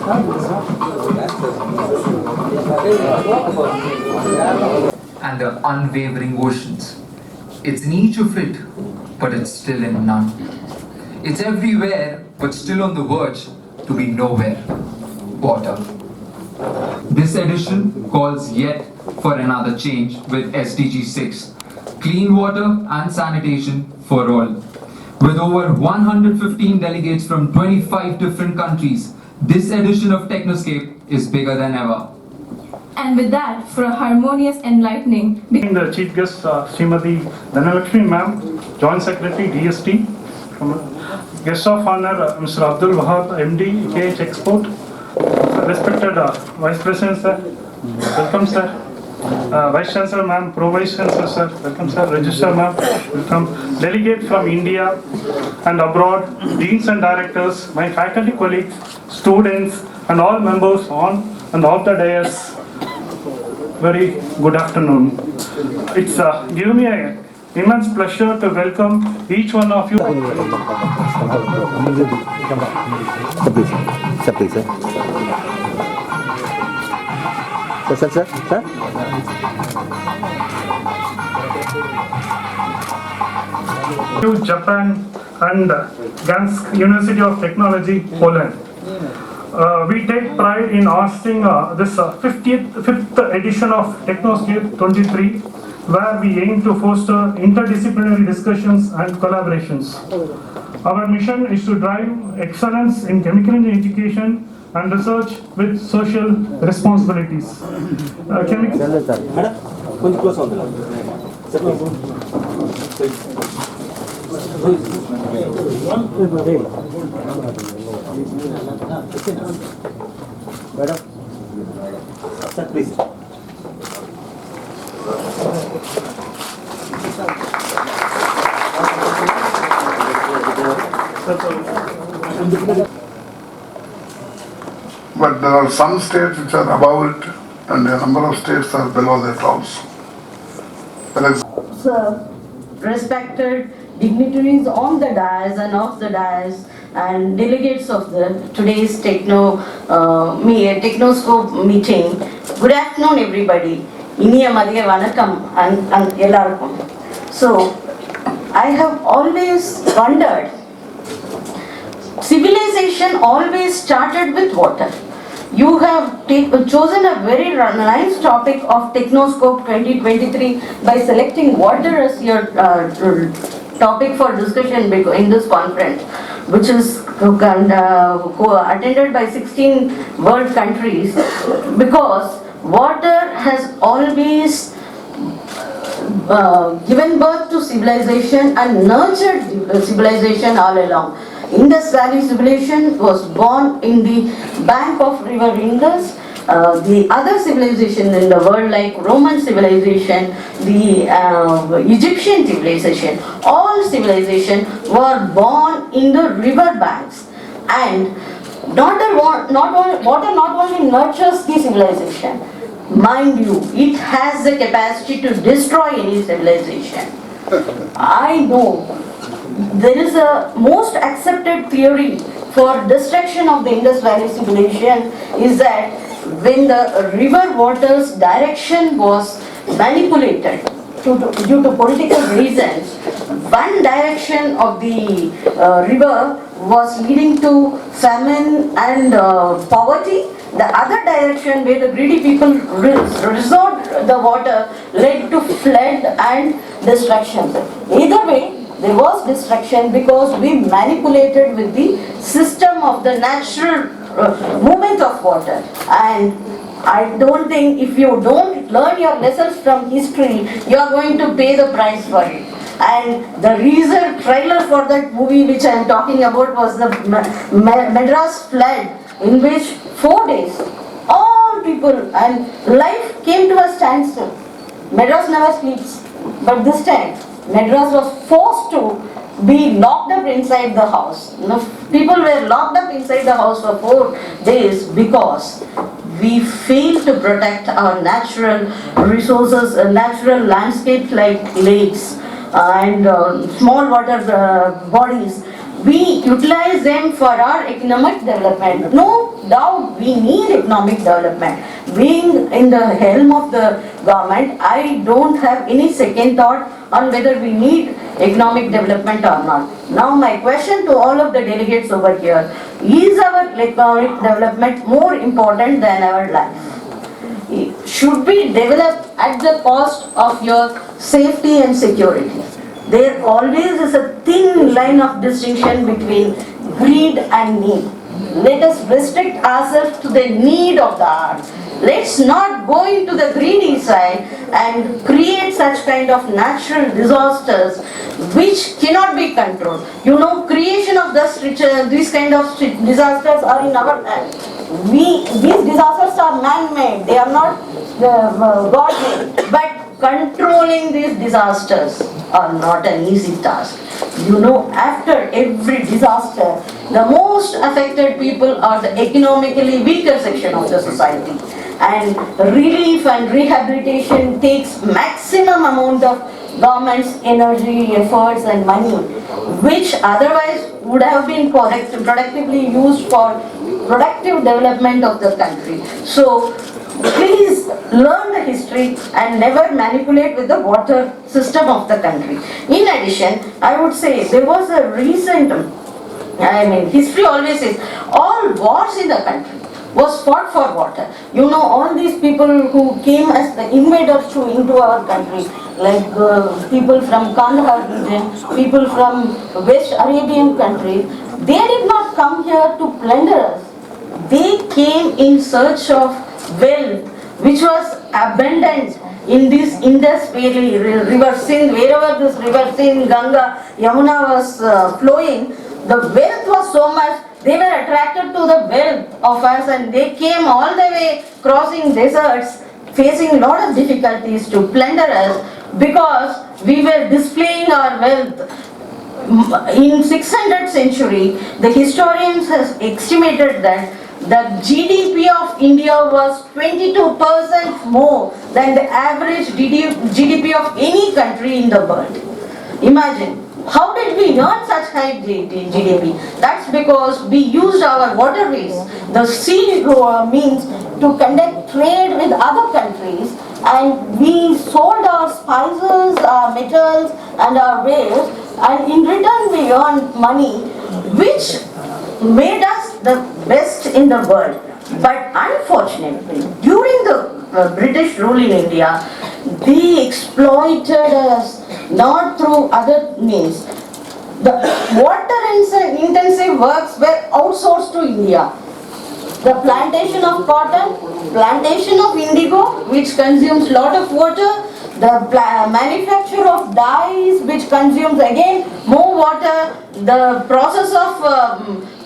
And the unwavering oceans. It's in each of it, but it's still in none. It's everywhere, but still on the verge to be nowhere. Water. This edition calls yet for another change with SDG 6, clean water and sanitation for all. With over 115 delegates from 25 different countries, this edition of Technoscape is bigger than ever. And with that, for a harmonious enlightening... The Chief Guest, Srimati Dhanalakshmi Ma'am, Joint Secretary, DST. Guest of Honor, Mr. Abdul Wahab, MD, KH Export. Respected Vice President, sir. Welcome, sir. Vice Chancellor, ma'am. Pro Vice Chancellor, sir. Welcome, sir. Registrar, ma'am. Welcome. Delegate from India and abroad, deans and directors, my faculty colleagues, students, and all members on and off the dais. Very good afternoon. It's given me an immense pleasure to welcome each one of you. Sir, please, sir. Sir. To Japan and Gdansk University of Technology, Poland. We take pride in hosting this 5th edition of Technoscape 23, where we aim to foster interdisciplinary discussions and collaborations. Our mission is to drive excellence in chemical engineering education and research with social responsibilities. Sir, please. But there are some states which are above it, and a number of states are below that also. Sir, respected dignitaries on the dais and off the dais, and delegates of today's Technoscope meeting. Good afternoon, everybody. Iniya Madhiya Vanakkam and Ellarkum. So, I have always wondered, civilization always started with water. You have chosen a very nice topic of Technoscope 2023 by selecting water as your topic for discussion in this conference, which is attended by 16 world countries, because water has always given birth to civilization and nurtured civilization all along. Indus Valley civilization was born in the bank of river Indus. The other civilization in the world, like Roman civilization, the Egyptian civilization, all civilization were born in the river banks. And water not only nurtures the civilization, mind you, it has the capacity to destroy any civilization. I know there is a most accepted theory for destruction of the Indus Valley civilization is that when the river water's direction was manipulated due to political reasons, one direction of the river was leading to famine and poverty. The other direction where the greedy people resorted the water led to flood and destruction. Either way, there was destruction because we manipulated with the system of the natural movement of water. And I don't think if you don't learn your lessons from history, you are going to pay the price for it. And the recent trailer for that movie which I am talking about was the Madras flood, in which 4 days all people and life came to a standstill. Madras never sleeps, but this time Madras was forced to be locked up inside the house. People were locked up inside the house for 4 days because we failed to protect our natural resources, natural landscapes like lakes and small water bodies. we utilize them for our economic development. No doubt we need economic development. Being in the helm of the government, I don't have any second thought on whether we need economic development or not. Now my question to all of the delegates over here, is our economic development more important than our life? Should we develop at the cost of your safety and security? There always is a thin line of distinction between greed and need. Let us restrict ourselves to the need of the hour. Let's not go into the greedy side and create such kind of natural disasters which cannot be controlled. You know, creation of these kind of disasters are in our hand. These disasters are man-made, they are not God-made. But controlling these disasters are not an easy task. You know, after every disaster, the most affected people are the economically weaker section of the society. And relief and rehabilitation takes maximum amount of government's energy, efforts and money, which otherwise would have been productively used for productive development of the country. So, please learn the history and never manipulate with the water system of the country. In addition, I would say there was a recent, history always says all wars in the country was fought for water. You know, all these people who came as the invaders into our country, like people from Kandahar region, people from West Arabian countries, they did not come here to plunder us. They came in search of wealth which was abundant in this Indus Valley, river Sindh, wherever this river Sindh, Ganga, Yamuna was flowing, the wealth was so much, they were attracted to the wealth of us and they came all the way crossing deserts, facing a lot of difficulties to plunder us because we were displaying our wealth. In 600th century, the historians have estimated that the GDP of India was 22% more than the average GDP of any country in the world. Imagine, how did we earn such high GDP? That's because we used our waterways, the sea means, to conduct trade with other countries, and we sold our spices, our metals and our wares, and in return we earned money which made us the best in the world. But unfortunately, during the British rule in India, they exploited us not through other means. The water-intensive works were outsourced to India. The plantation of cotton, plantation of indigo, which consumes lot of water, the manufacture of dyes, which consumes again more water, the process of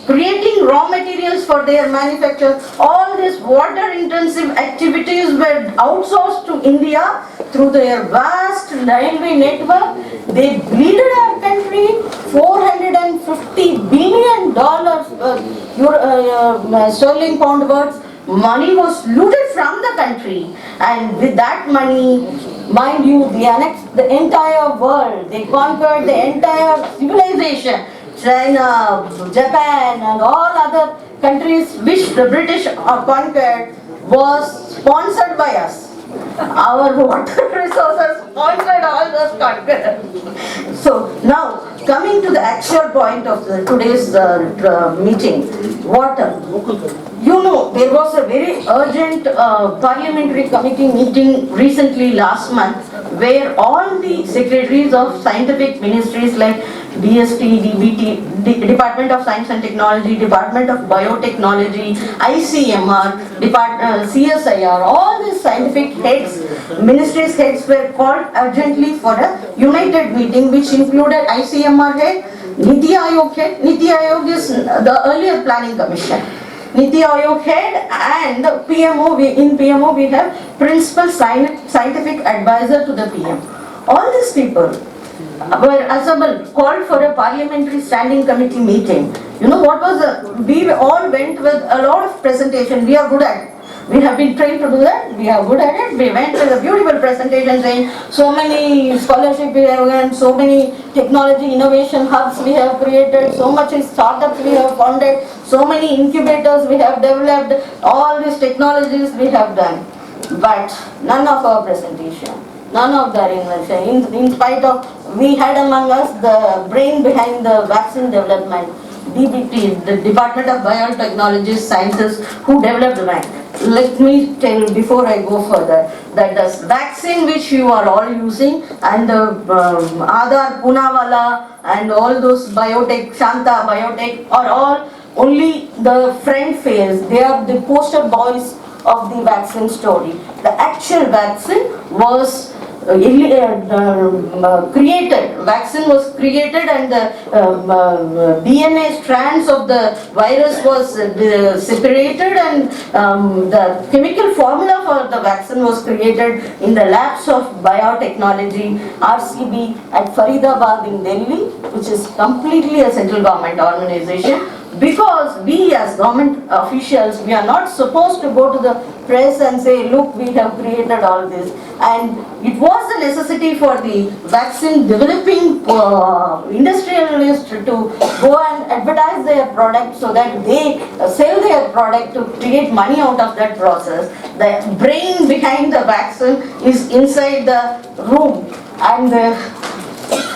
creating raw materials for their manufacture, all these water-intensive activities were outsourced to India through their vast railway network. They bleeded our country, $450 billion sterling pound worth. Money was looted from the country, and with that money, mind you, they annexed the entire world. They conquered the entire civilization. China, Japan and all other countries which the British conquered was sponsored by us. Our water resources sponsored all those conquerors. So now coming to the actual point of today's meeting, water. You know, there was a very urgent parliamentary committee meeting recently last month where all the secretaries of scientific ministries like DST, DBT, Department of Science and Technology, Department of Biotechnology, ICMR, CSIR, all these scientific heads, ministries heads were called urgently for a united meeting which included ICMR head, Niti Aayog head. Niti Aayog is the earlier planning commission. Niti Aayog head and PMO, in PMO we have principal scientific advisor to the PM. All these people were assembled, called for a parliamentary standing committee meeting. You know what was we all went with a lot of presentation, we are good at it. We have been trained to do that. We are good at it. We went with a beautiful presentation saying so many scholarship we have done, so many technology innovation hubs we have created, so much startups we have founded, so many incubators we have developed, all these technologies we have done. But none of our presentation, none of their invention, in spite of, we had among us the brain behind the vaccine development, DBT, the Department of Biotechnology Sciences, who developed the vaccine. Let me tell you before I go further, that the vaccine which you are all using and the Aadhar, Poonawalla and all those biotech, Shanta biotech are all only the front face. They are the poster boys of the vaccine story. The actual vaccine was created, vaccine was created and the DNA strands of the virus was separated and the chemical formula for the vaccine was created in the labs of biotechnology, RCB at Faridabad in Delhi, which is completely a central government organization. Because we as government officials, we are not supposed to go to the press and say, look, we have created all this. And it was a necessity for the vaccine developing industrialists to go and advertise their product so that they sell their product to create money out of that process. The brain behind the vaccine is inside the room. And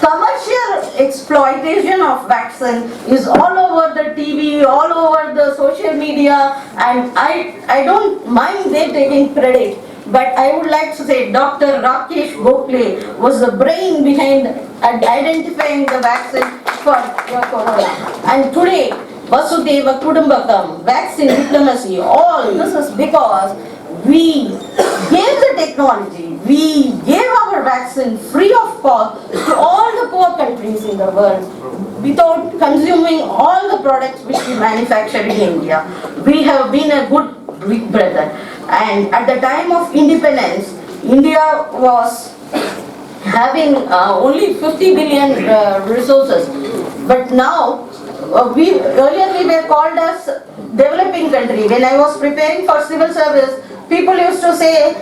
commercial exploitation of vaccine is all over the TV, all over the social media, and I don't mind they taking credit, but I would like to say Dr. Rakesh Gokhale was the brain behind identifying the vaccine for corona. And today, Vasudeva Kudumbakam, vaccine diplomacy, all this is because we gave the technology, we gave our vaccine free of cost to all the poor countries in the world without consuming all the products which we manufacture in India. We have been a good big brother. And at the time of independence, India was having only 50 billion resources. But now, earlier we were called as developing country. When I was preparing for civil service, people used to say,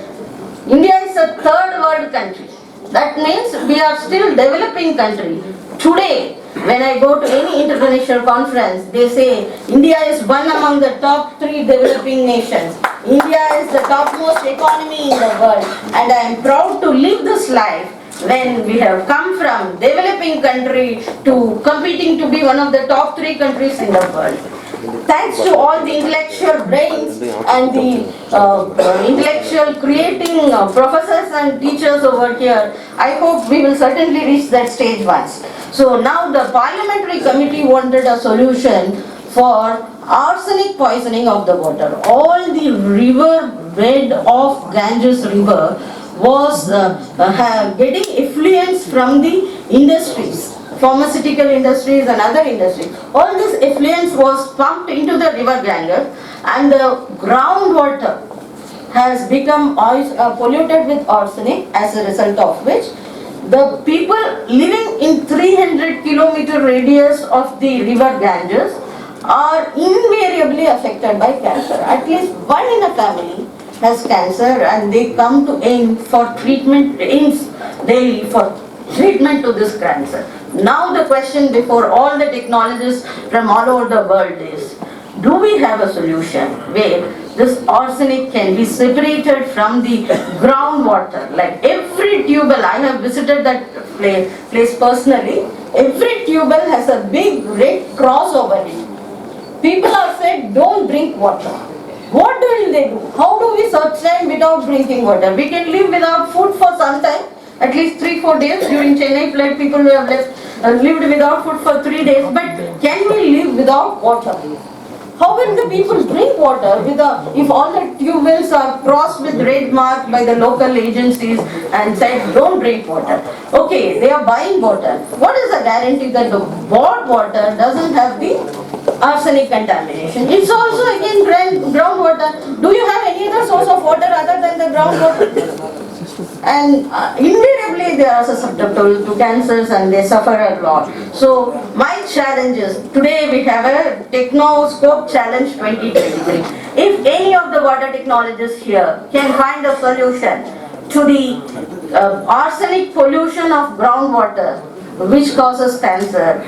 India is a third world country. That means we are still developing country. Today, when I go to any international conference, they say India is one among the top 3 developing nations. India is the topmost economy in the world. And I am proud to live this life when we have come from developing country to competing to be one of the top 3 countries in the world. Thanks to all the intellectual brains and the intellectual creating professors and teachers over here, I hope we will certainly reach that stage once. So now the parliamentary committee wanted a solution for arsenic poisoning of the water. All the river bed of Ganges river was getting effluents from the industries, pharmaceutical industries and other industries. All this effluents was pumped into the river Ganges and the groundwater has become polluted with arsenic, as a result of which the people living in 300 kilometer radius of the river Ganges are invariably affected by cancer. At least one in a family has cancer and they come to aim for treatment, aims daily for treatment to this cancer. Now the question before all the technologists from all over the world is, do we have a solution where this arsenic can be separated from the groundwater? Like every tubewell, I have visited that place personally, every tubewell has a big red cross over it. People are said, don't drink water. What will they do? How do we sustain without drinking water? We can live without food for some time, at least 3-4 days. During Chennai flood, people who have lived without food for 3 days. But can we live without water? How will the people drink water if all the tube wells are crossed with red mark by the local agencies and said don't drink water? Okay, they are buying water. What is the guarantee that the bought water doesn't have the arsenic contamination? It's also again groundwater. Do you have any other source of water other than the groundwater? And invariably they are susceptible to cancers and they suffer a lot. So my challenge is, today we have a Technoscope Challenge 2023. If any of the water water technologists here can find a solution to the arsenic pollution of groundwater which causes cancer,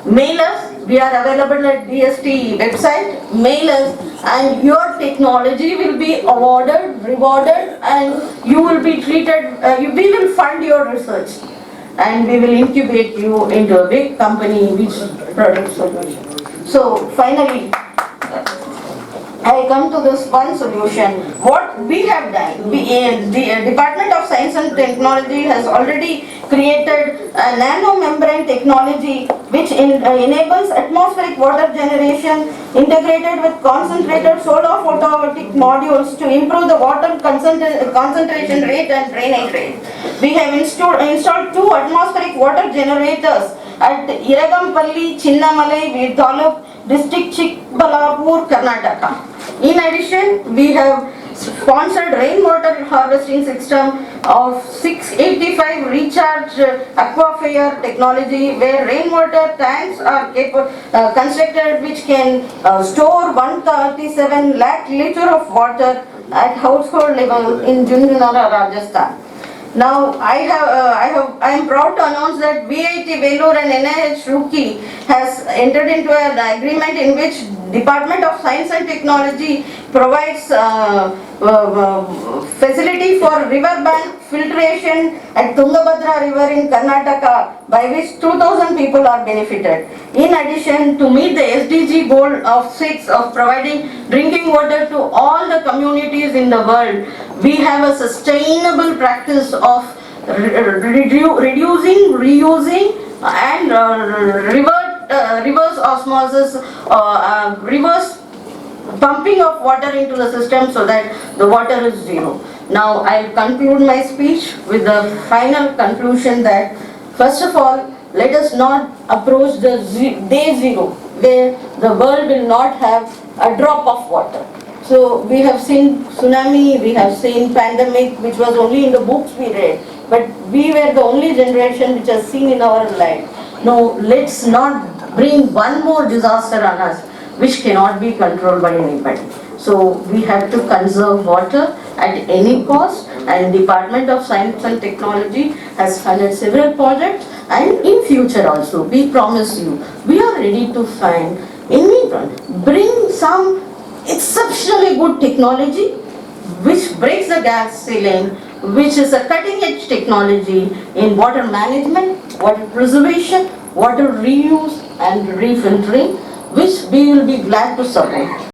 mail us. We are available at DST website. Mail us and your technology will be awarded, rewarded, and you will be treated, we will fund your research and we will incubate you into a big company which produces solution. So finally, I come to this one solution. What we have done, the Department of Science and Technology has already created a nano-membrane technology which enables atmospheric water generation integrated with concentrated solar photovoltaic modules to improve the water concentration rate and drainage rate. We have installed 2 atmospheric water generators at Iragampalli, Chinnamalai, Taluk, District Chikbalapur, Karnataka. In addition, we have sponsored rainwater harvesting system of 685 recharge aquifer technology where rainwater tanks are constructed which can store 137 lakh litre of water at household level in Junjunara, Rajasthan. Now, I am proud to announce that VIT Vellore and NIH Roorkee has entered into an agreement in which Department of Science and Technology provides facility for riverbank filtration at Tungabhadra River in Karnataka, by which 2,000 people are benefited. In addition, to meet the SDG goal of 6 of providing drinking water to all the communities in the world, we have a sustainable practice of reducing, reusing and reverse osmosis, reverse pumping of water into the system so that the water is zero. Now I'll conclude my speech with the final conclusion that first of all, let us not approach the day zero where the world will not have a drop of water. So we have seen tsunami, we have seen pandemic which was only in the books we read, but we were the only generation which has seen in our life. No, let's not bring one more disaster on us which cannot be controlled by anybody. So we have to conserve water at any cost, and Department of Science and Technology has funded several projects, and in future also we promise you we are ready to find anyone, bring some exceptionally good technology which breaks the gas ceiling, which is a cutting edge technology in water management, water preservation, water reuse and refiltering, which we will be glad to support.